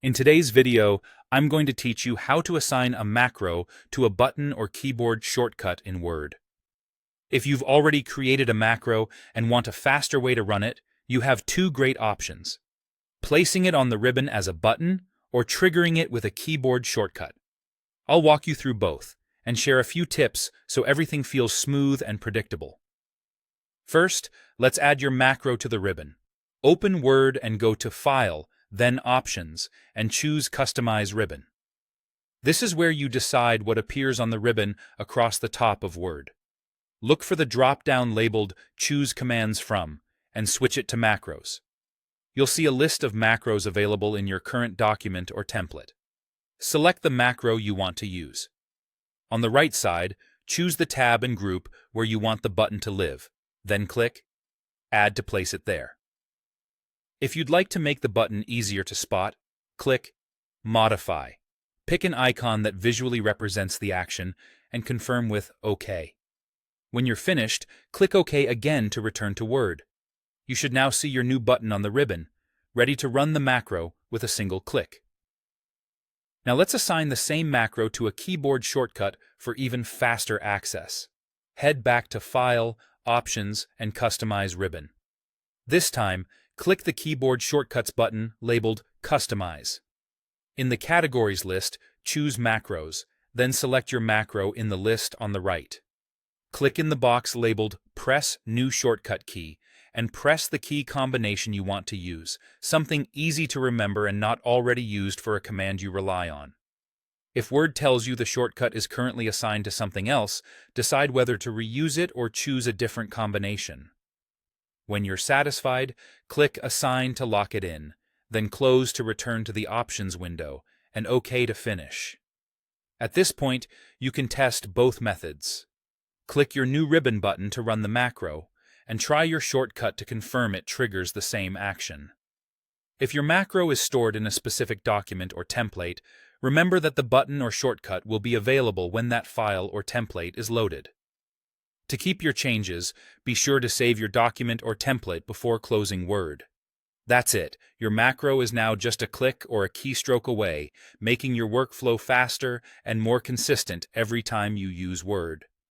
In today's video, I'm going to teach you how to assign a macro to a button or keyboard shortcut in Word. If you've already created a macro and want a faster way to run it, you have two great options: placing it on the ribbon as a button or triggering it with a keyboard shortcut. I'll walk you through both and share a few tips so everything feels smooth and predictable. First, let's add your macro to the ribbon. Open Word and go to File, then Options, and choose Customize Ribbon. This is where you decide what appears on the ribbon across the top of Word. Look for the drop-down labeled Choose Commands From and switch it to Macros. You'll see a list of macros available in your current document or template. Select the macro you want to use. On the right side, choose the tab and group where you want the button to live, then click Add to place it there. If you'd like to make the button easier to spot, click Modify. Pick an icon that visually represents the action and confirm with OK. When you're finished, click OK again to return to Word. You should now see your new button on the ribbon, ready to run the macro with a single click. Now let's assign the same macro to a keyboard shortcut for even faster access. Head back to File, Options, and Customize Ribbon. This time, click the keyboard shortcuts button labeled Customize. In the Categories list, choose Macros, then select your macro in the list on the right. Click in the box labeled Press New Shortcut Key and press the key combination you want to use, something easy to remember and not already used for a command you rely on. If Word tells you the shortcut is currently assigned to something else, decide whether to reuse it or choose a different combination. When you're satisfied, click Assign to lock it in, then Close to return to the Options window, and OK to finish. At this point, you can test both methods. Click your new ribbon button to run the macro, and try your shortcut to confirm it triggers the same action. If your macro is stored in a specific document or template, remember that the button or shortcut will be available when that file or template is loaded. To keep your changes, be sure to save your document or template before closing Word. That's it. Your macro is now just a click or a keystroke away, making your workflow faster and more consistent every time you use Word.